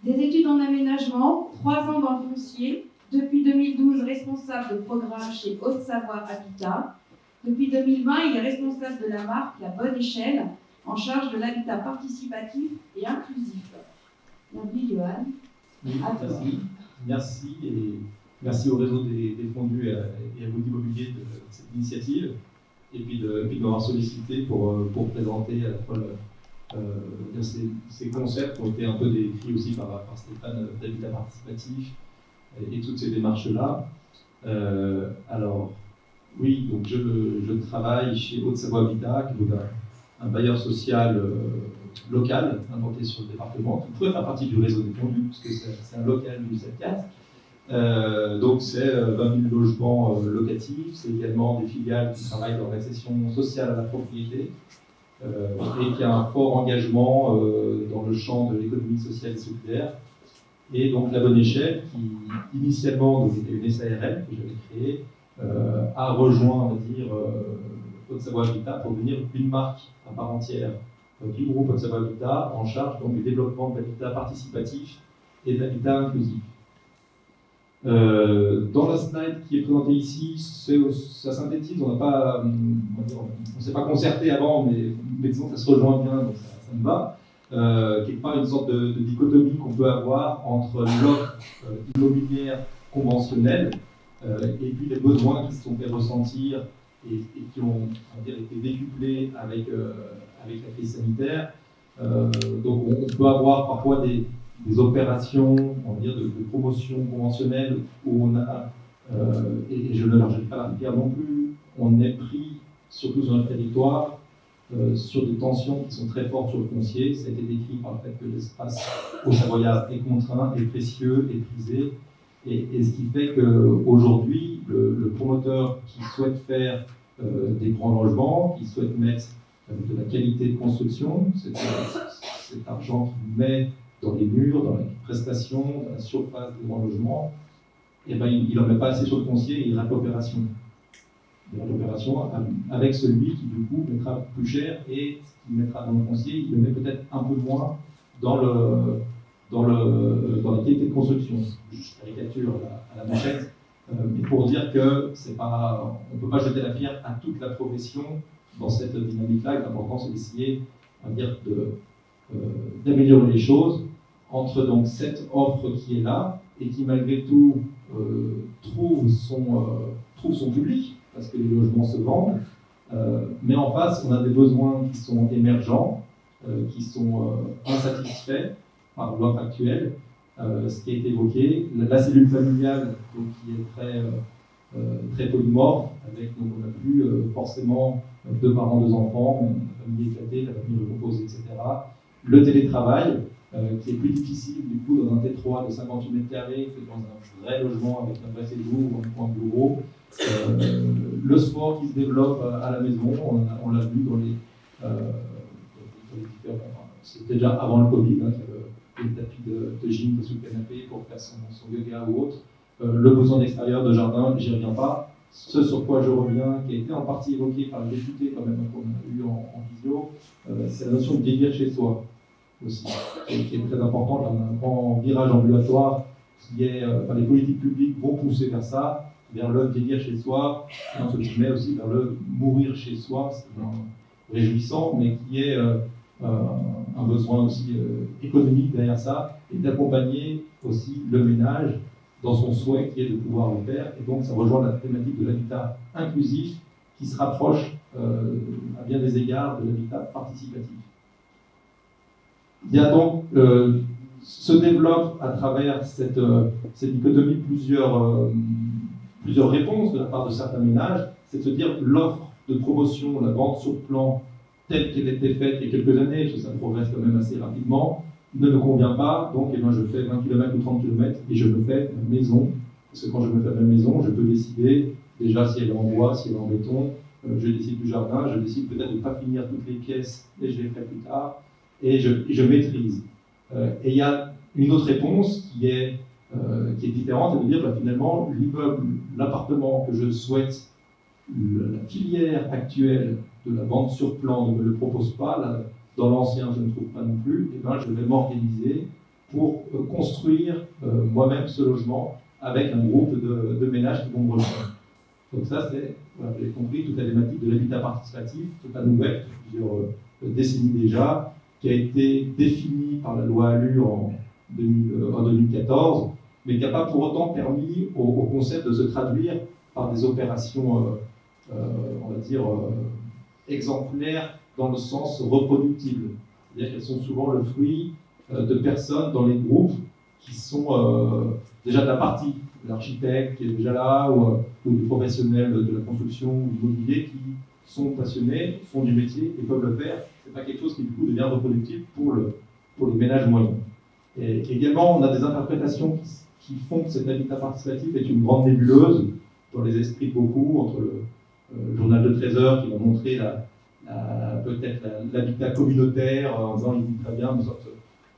Des études en aménagement, 3 ans dans le foncier, depuis 2012 responsable de programme chez Haute-Savoie Habitat. Depuis 2020, il est responsable de la marque La Bonne Échelle, en charge de l'habitat participatif et inclusif. Bienvenue, Johan. Oui, merci et merci au réseau des fondus et à Wood Immobilier de cette initiative et puis de m'avoir sollicité pour présenter à la fois ces concepts qui ont été un peu décrits aussi par Stéphane d'habitat participatif et toutes ces démarches-là. Alors, oui, donc je travaille chez Haute-Savoie Habitat, qui est un bailleur social local implanté sur le département, qui pourrait faire partie du réseau des fondus, puisque c'est un local du 7-4. Donc c'est 20 000 logements locatifs, c'est également des filiales qui travaillent dans l'accession sociale à la propriété et qui a un fort engagement dans le champ de l'économie sociale et solidaire. Et donc La Bonne Échelle, qui initialement donc, était une SARL que j'avais créée, a rejoint, on va dire, Haute-Savoie Habitat pour devenir une marque à part entière du groupe Haute-Savoie Habitat en charge donc, du développement de l'habitat participatif et de l'habitat inclusif. Dans la slide qui est présentée ici, ça synthétise, on ne s'est pas concerté avant, mais disons que ça se rejoint bien, donc ça me va. Quelque part une sorte de dichotomie qu'on peut avoir entre l'offre immobilière conventionnelle et puis les besoins qui se sont fait ressentir et qui ont été décuplés avec la crise sanitaire. Donc on peut avoir parfois des opérations, on va dire, de promotion conventionnelle où on a, et je ne leur jette pas la pierre non plus, on est pris, surtout sur notre territoire, sur des tensions qui sont très fortes sur le foncier. Ça a été décrit par le fait que l'espace au Savoyard est contraint, est précieux, est prisé. Et ce qui fait qu'aujourd'hui, le promoteur qui souhaite faire des grands logements, qui souhaite mettre de la qualité de construction, cet argent qu'il met dans les murs, dans les prestations, dans la surface des grands logements, et ben, il n'en met pas assez sur le foncier et il rate l'opération. Il rate l'opération avec celui qui, du coup, mettra plus cher et ce qu'il mettra dans le foncier, il le met peut-être un peu moins dans la qualité de construction. Je caricature à la machette, mais pour dire que on ne peut pas jeter la pierre à toute la profession dans cette dynamique-là. L'important, c'est d'essayer, on va dire, d'améliorer les choses entre donc cette offre qui est là et qui malgré tout trouve son public parce que les logements se vendent, mais en face on a des besoins qui sont émergents, qui sont insatisfaits par l'offre actuelle, ce qui a été évoqué, la cellule familiale donc, qui est très polymorphe, avec donc on n'a plus forcément 2 parents, 2 enfants, mais la famille éclatée, la famille recomposée, etc. Le télétravail, qui est plus difficile du coup dans un T3 de 58 mètres carrés que dans un vrai logement avec un vrai séjour ou un point de bureau. Le sport qui se développe à la maison, on l'a vu dans les différents. C'était déjà avant le Covid, hein, qu'il y avait des tapis de gym sous le canapé pour faire son yoga ou autre. Le besoin d'extérieur, de jardin, j'y reviens pas. Ce sur quoi je reviens, qui a été en partie évoqué par le député quand même qu'on a eu en visio, c'est la notion de vieillir chez soi aussi, qui est très important. Il y a un grand virage ambulatoire qui est, les politiques publiques vont pousser vers ça, vers le vieillir chez soi, et entre guillemets aussi vers le mourir chez soi, c'est réjouissant, mais qui est un besoin aussi économique derrière ça, et d'accompagner aussi le ménage dans son souhait qui est de pouvoir le faire. Et donc ça rejoint la thématique de l'habitat inclusif qui se rapproche à bien des égards de l'habitat participatif. Il y a donc, se développe à travers cette dichotomie plusieurs réponses de la part de certains ménages, c'est de se dire l'offre de promotion, la vente sur plan telle qu'elle était faite il y a quelques années, parce que ça progresse quand même assez rapidement, ne me convient pas, donc je fais 20 km ou 30 km et je me fais ma maison. Parce que quand je me fais ma maison, je peux décider déjà si elle est en bois, si elle est en béton, je décide du jardin, je décide peut-être de ne pas finir toutes les pièces et je les ferai plus tard, et je maîtrise. Et il y a une autre réponse qui est différente, c'est de dire finalement l'immeuble, l'appartement que je souhaite, la filière actuelle de la vente sur plan ne me le propose pas, dans l'ancien je ne trouve pas non plus, et ben je vais m'organiser pour construire moi-même ce logement avec un groupe de ménages qui vont me rejoindre. Donc ça, c'est, voilà, vous avez compris, toute la thématique de l'habitat participatif, toute la nouvelle, plusieurs décennies déjà, qui a été définie par la loi ALUR en 2014, mais qui n'a pas pour autant permis au concept de se traduire par des opérations, on va dire, exemplaires dans le sens reproductible. C'est-à-dire qu'elles sont souvent le fruit de personnes dans les groupes qui sont déjà de la partie, l'architecte qui est déjà là, ou du professionnel de la construction ou du mobilier qui sont passionnés, font du métier et peuvent le faire. Ce n'est pas quelque chose qui du coup devient reproductible pour les ménages moyens. Et également, on a des interprétations qui font que cet habitat participatif est une grande nébuleuse dans les esprits de beaucoup, entre le journal de 13 heures qui va montrer peut-être l'habitat communautaire en disant il vit très bien,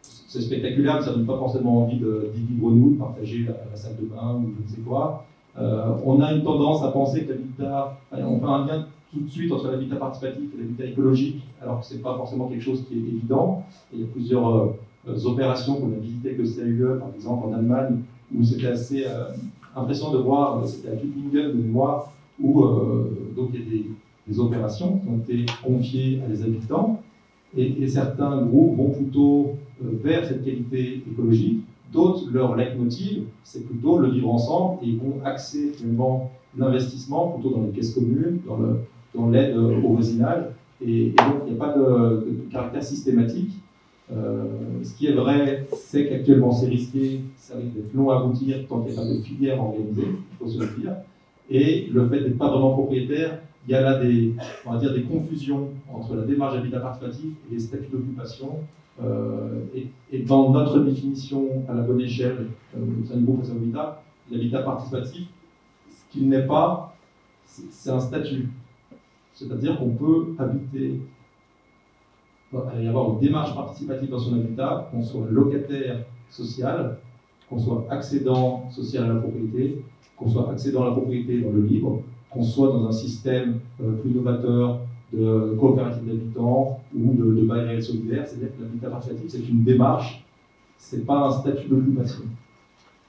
c'est spectaculaire, mais ça ne donne pas forcément envie d'y vivre nous, de partager la salle de bain ou je ne sais quoi. On a une tendance à penser que l'habitat, on fait un lien tout de suite entre l'habitat participatif et l'habitat écologique, alors que ce n'est pas forcément quelque chose qui est évident. Et il y a plusieurs opérations qu'on a visitées avec le CAUE, par exemple en Allemagne, où c'était assez impressionnant de voir, c'était à Tübingen de mémoire, où donc il y a des opérations qui ont été confiées à des habitants, et certains groupes vont plutôt vers cette qualité écologique, d'autres, leur leitmotiv, c'est plutôt le vivre ensemble, et ils vont axer finalement l'investissement plutôt dans les pièces communes, dans l'aide au voisinage, et donc il n'y a pas de caractère systématique. Ce qui est vrai, c'est qu'actuellement c'est risqué, ça risque d'être long à aboutir tant qu'il n'y a pas de filière organisée, il faut se le dire. Et le fait d'être pas vraiment propriétaire, il y a là des confusions entre la démarche d'habitat participatif et les statuts d'occupation. Et dans notre définition à la bonne échelle, au sein du groupe Habitat, l'habitat participatif, ce qu'il n'est pas, c'est un statut. C'est-à-dire qu'on peut habiter. Il va y avoir une démarche participative dans son habitat, qu'on soit locataire social, qu'on soit accédant social à la propriété, qu'on soit accédant à la propriété dans le libre, qu'on soit dans un système plus novateur de coopérative d'habitants ou de bail réel solidaire. C'est-à-dire que l'habitat participatif, c'est une démarche, c'est pas un statut d'occupation.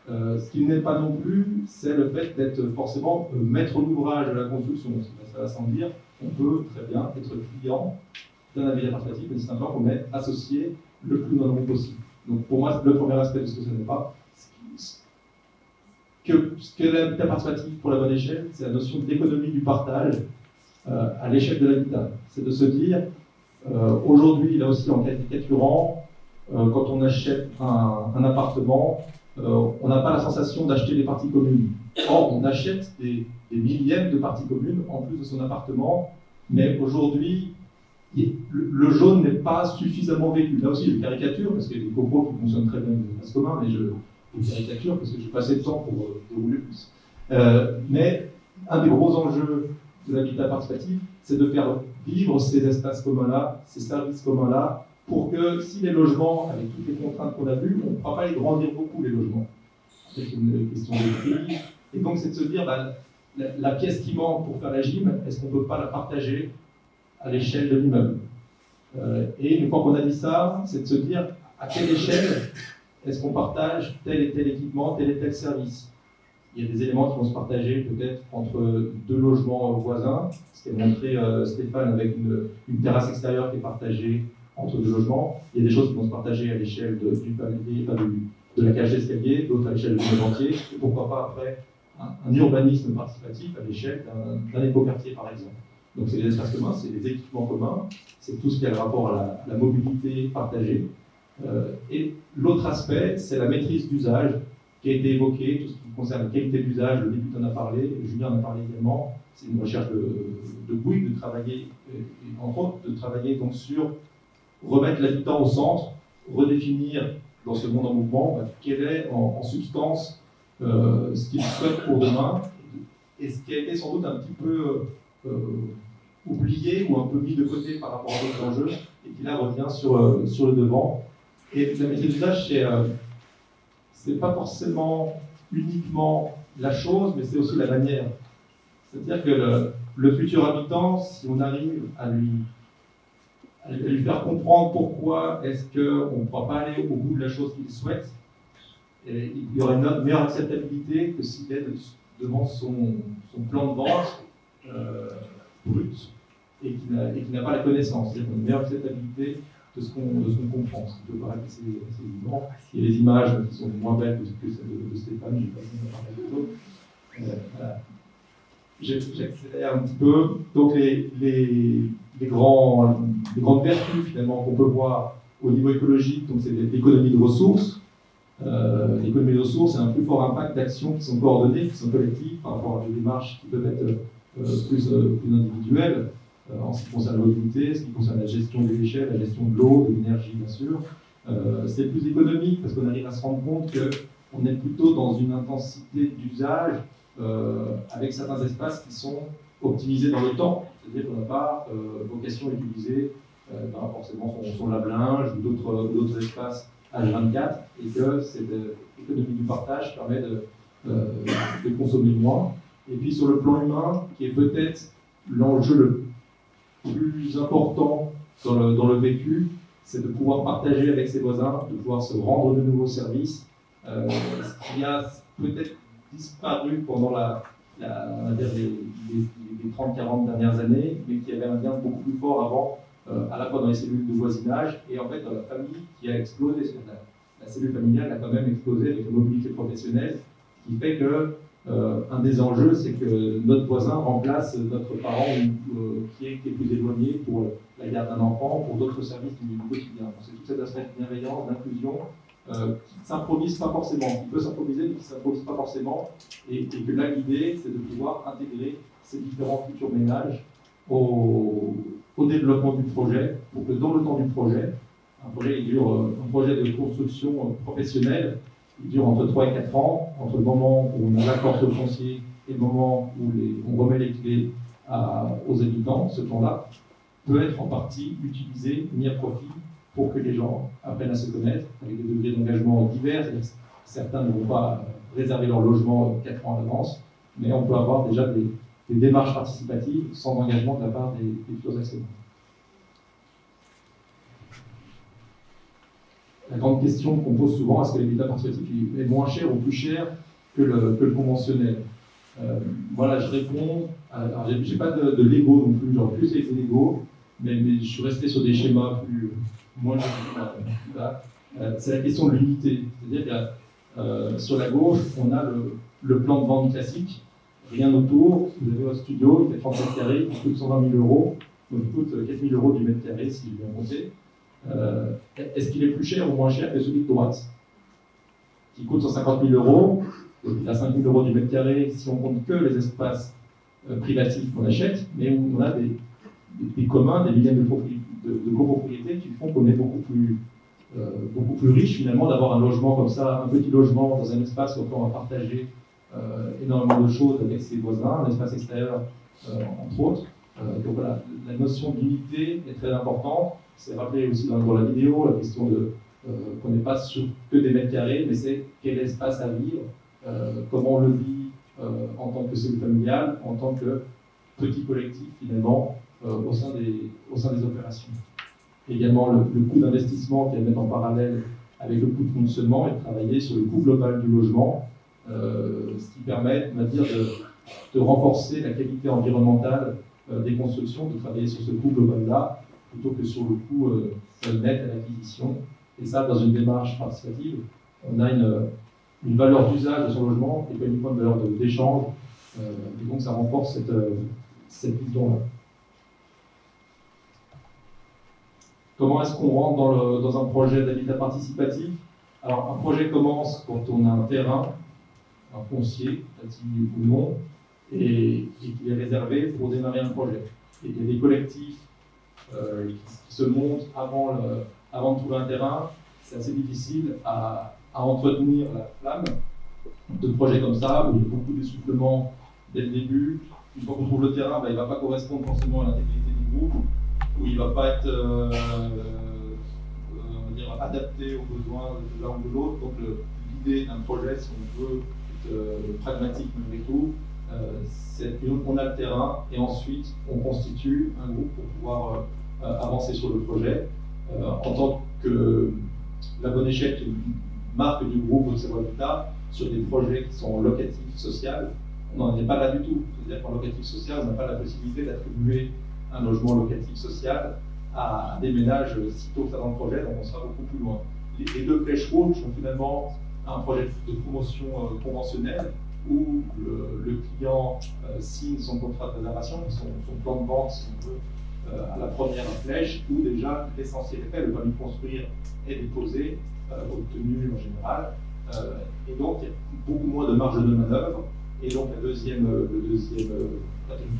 Ce qui n'est pas non plus, c'est le fait d'être forcément maître d'ouvrage de la construction. Ça va sans dire, on peut très bien être client d'un habitat participatif, mais c'est simplement qu'on est associé le plus nombreux possible. Donc pour moi, le premier aspect de ce que ce n'est pas, ce que l'habitat participatif pour la bonne échelle, c'est la notion d'économie du partage à l'échelle de l'habitat. C'est de se dire, aujourd'hui, là aussi en caricaturant, quand on achète un appartement, on n'a pas la sensation d'acheter des parties communes. Or, on achète des millièmes de parties communes en plus de son appartement, mais aujourd'hui, le jaune n'est pas suffisamment vécu. Là aussi, je caricature, parce qu'il y a des copros qui fonctionnent très bien dans l'espace commun, mais je caricature parce que j'ai passé le temps pour dérouler plus. Mais un des gros enjeux de l'habitat participatif, c'est de faire vivre ces espaces communs-là, ces services communs-là, pour que si les logements, avec toutes les contraintes qu'on a vues, on ne pourra pas les grandir beaucoup, les logements. C'est une question de prix. Et donc, c'est de se dire, la pièce qui manque pour faire la gym, est-ce qu'on ne peut pas la partager à l'échelle de l'immeuble? Et une fois qu'on a dit ça, c'est de se dire, à quelle échelle est-ce qu'on partage tel et tel équipement, tel et tel service? Il y a des éléments qui vont se partager peut-être entre deux logements voisins, ce qu'a montré Stéphane avec une terrasse extérieure qui est partagée entre deux logements. Il y a des choses qui vont se partager à l'échelle du palier, de la cage d'escalier, d'autres à l'échelle de l'immeuble entier, et pourquoi pas après un urbanisme participatif à l'échelle d'un écoquartier par exemple. Donc c'est les espaces communs, c'est les équipements communs, c'est tout ce qui a le rapport à la mobilité partagée. Et l'autre aspect, c'est la maîtrise d'usage qui a été évoqué, tout ce qui concerne la qualité d'usage, le député en a parlé, Julien en a parlé également. C'est une recherche de Bouygues de travailler, et entre autres, de travailler donc sur remettre l'habitant au centre, redéfinir dans ce monde en mouvement quel est en substance ce qu'il souhaite pour demain, et ce qui a été sans doute un petit peu oublié ou un peu mis de côté par rapport à d'autres enjeux, et qui là revient sur le devant. Et la maîtrise d'usage, c'est pas forcément uniquement la chose, mais c'est aussi la manière. C'est-à-dire que le futur habitant, si on arrive à à lui faire comprendre pourquoi est-ce qu'on ne pourra pas aller au bout de la chose qu'il souhaite. Et il y aura une meilleure acceptabilité que s'il est devant son plan de vente brut et qu'il n'a pas la connaissance. C'est-à-dire qu'on a une meilleure acceptabilité de ce qu'on comprend. Ce qui peut paraître assez évident. Il y a des images qui sont moins belles que celles de Stéphane, je n'ai pas besoin d'en parler d'autres. Voilà. J'accélère un petit peu. Donc les grandes vertus finalement qu'on peut voir au niveau écologique, donc c'est l'économie de ressources. L'économie de ressources a un plus fort impact d'actions qui sont coordonnées, qui sont collectives par rapport à des démarches qui peuvent être plus individuelles en ce qui concerne la mobilité, ce qui concerne la gestion des déchets, la gestion de l'eau, de l'énergie bien sûr. C'est plus économique parce qu'on arrive à se rendre compte qu'on est plutôt dans une intensité d'usage avec certains espaces qui sont optimisés dans le temps, c'est-à-dire qu'on n'a pas vocation à utiliser forcément son lave-linge ou d'autres espaces H24 et que cette économie du partage permet de consommer moins. Et puis sur le plan humain, qui est peut-être l'enjeu le plus important dans le vécu, c'est de pouvoir partager avec ses voisins, de pouvoir se rendre de nouveaux services, ce qui a peut-être disparu pendant les 30-40 dernières années, mais qui avait un lien beaucoup plus fort avant, à la fois dans les cellules de voisinage et en fait dans la famille qui a explosé. La cellule familiale a quand même explosé avec la mobilité professionnelle, ce qui fait que un des enjeux, c'est que notre voisin remplace notre parent qui est plus éloigné pour la garde d'un enfant, pour d'autres services du quotidien. C'est tout cet aspect de bienveillance, d'inclusion, qui ne s'improvise pas forcément, qui peut s'improviser, mais qui ne s'improvise pas forcément, et que là, l'idée, c'est de pouvoir intégrer ces différents futurs ménages au développement du projet, pour que dans le temps du projet, un projet de construction professionnelle, il dure entre 3 et 4 ans, entre le moment où on accorde le foncier et le moment où on remet les clés aux habitants. Ce temps-là peut être en partie utilisé, mis à profit pour que les gens apprennent à se connaître avec des degrés d'engagement divers. Certains ne vont pas réserver leur logement 4 ans à l'avance, mais on peut avoir déjà des démarches participatives sans engagement de la part des futurs actionnaires. La grande question qu'on pose souvent, est-ce que l'habitat participatif est moins cher ou plus cher que le conventionnel? Voilà, je réponds. Alors, j'ai pas de Lego non plus, j'aurais plus été Lego, mais je suis resté sur des schémas moins. C'est la question de l'unité. C'est-à-dire que sur la gauche, on a le plan de vente classique, rien autour. Vous avez votre studio, il fait 30 mètres carrés, il coûte 120 000 €, donc il coûte 4 000 € du mètre carré, si j'ai bien compté. Est-ce qu'il est plus cher ou moins cher que celui de droite, qui coûte 150 000 €, il a 5 000 € du mètre carré si on compte que les espaces privatifs qu'on achète, mais où on a des communs, des milliers de copropriétés qui font qu'on est beaucoup plus riche finalement d'avoir un logement comme ça, un petit logement dans un espace où on va partager énormément de choses avec ses voisins, un espace extérieur entre autres. Donc voilà, la notion d'unité est très importante. C'est rappelé aussi dans la vidéo, la question qu'on n'est pas sur que des mètres carrés, mais c'est quel espace à vivre, comment on le vit en tant que cellule familiale, en tant que petit collectif finalement, au sein des opérations. Et également le coût d'investissement qui est à mettre en parallèle avec le coût de fonctionnement et de travailler sur le coût global du logement, ce qui permet, on va dire, de renforcer la qualité environnementale des constructions, de travailler sur ce coût global-là, plutôt que sur le coût net à l'acquisition. Et ça, dans une démarche participative, on a une valeur d'usage de son logement et pas uniquement une valeur d'échange. Et donc ça renforce cette vision-là. Comment est-ce qu'on rentre dans un projet d'habitat participatif? Alors, un projet commence quand on a un terrain, un foncier, bâti ou non, et qu'il est réservé pour démarrer un projet. Et il y a des collectifs qui se montent avant de trouver un terrain. C'est assez difficile à entretenir la flamme de projets comme ça, où il y a beaucoup d'essoufflement dès le début. Une fois qu'on trouve le terrain, il ne va pas correspondre forcément à l'intégrité du groupe, où il ne va pas être adapté aux besoins de l'un ou de l'autre. Donc l'idée d'un projet, si on veut être pragmatique malgré tout, c'est qu'on a le terrain et ensuite on constitue un groupe pour pouvoir avancer sur le projet. En tant que La Bonne Échelle, qui est une marque du groupe Haute-Savoie Habitat, sur des projets qui sont locatifs sociaux, on n'en est pas là du tout. C'est-à-dire qu'en locatif social, on n'a pas la possibilité d'attribuer un logement locatif social à des ménages sitôt que ça dans le projet, donc on sera beaucoup plus loin. Les deux flèches rouges sont finalement un projet de promotion conventionnelle où le client signe son contrat de réservation, son plan de vente, si on veut, à la première flèche, où déjà l'essentiel est fait, le permis de construire est déposé, obtenu en général, et donc il y a beaucoup moins de marge de manœuvre. Et donc la deuxième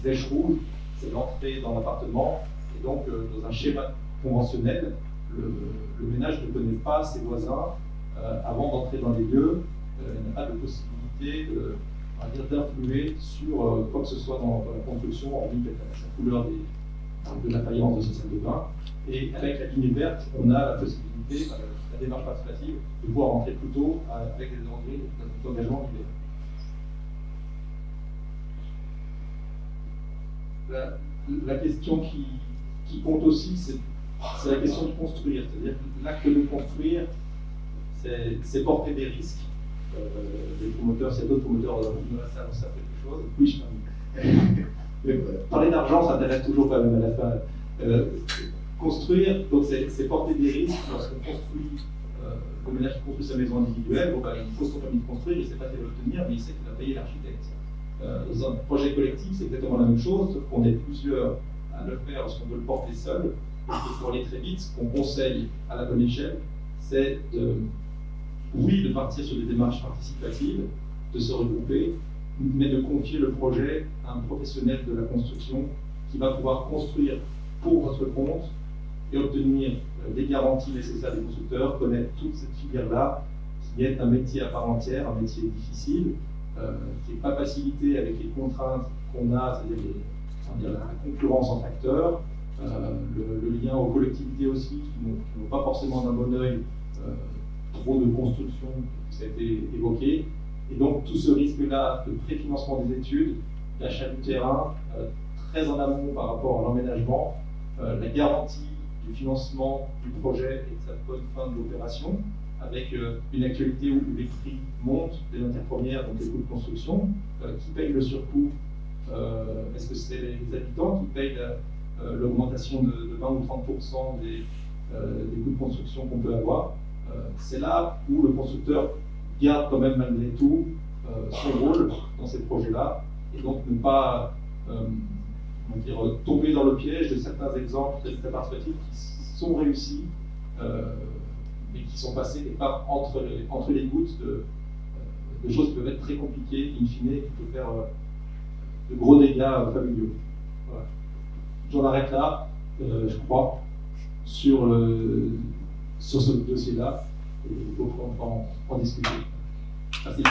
flèche rouge, c'est l'entrée dans l'appartement. Et donc dans un schéma conventionnel, le ménage ne connaît pas ses voisins avant d'entrer dans les lieux. Il n'a pas de possibilité d'influer sur quoi que ce soit dans la construction, hormis la couleur de la faïence de sa salle de bain. Et avec la ligne verte, on a la possibilité, la démarche participative, de pouvoir rentrer plus tôt avec des engagements libérés. La question qui compte aussi, c'est la question de construire. C'est-à-dire que l'acte de construire, c'est porter des risques. Les promoteurs, s'il y a d'autres promoteurs dans la salle, on sait quelque chose. Oui, je t'invite. Parler d'argent, ça intéresse toujours quand même à la fin. Construire, donc c'est porter des risques. Lorsqu'on construit, le ménage qui construit sa maison individuelle, bon, il faut son permis de construire, il ne sait pas qu'il va l'obtenir, mais il sait qu'il va payer l'architecte. Dans un projet collectif, c'est exactement la même chose, sauf qu'on est plusieurs à le faire lorsqu'on veut le porter seul. Et pour aller très vite, ce qu'on conseille à La Bonne Échelle, c'est de partir sur des démarches participatives, de se regrouper, mais de confier le projet à un professionnel de la construction qui va pouvoir construire pour votre compte et obtenir des garanties nécessaires des constructeurs, connaître toute cette filière-là, qui est un métier à part entière, un métier difficile, qui n'est pas facilité avec les contraintes qu'on a, c'est-à-dire la concurrence entre acteurs, le lien aux collectivités aussi, qui n'ont pas forcément d'un bon œil trop de construction, ça a été évoqué. Et donc tout ce risque-là de préfinancement des études, d'achat du terrain, très en amont par rapport à l'emménagement, la garantie du financement du projet et de sa bonne fin de l'opération, avec une actualité où les prix montent des matières premières, donc les coûts de construction, qui payent le surcoût. Est-ce que c'est les habitants qui payent l'augmentation de 20 ou 30% des coûts de construction qu'on peut avoir? C'est là où le constructeur garde quand même malgré tout son rôle dans ces projets-là, et donc ne pas tomber dans le piège de certains exemples très participatifs qui sont réussis, mais qui sont passés quelque part entre les gouttes de choses qui peuvent être très compliquées, in fine, qui peuvent faire de gros dégâts familiaux. Voilà. J'en arrête là, je crois, sur ce dossier-là, et on peut en discuter. Merci.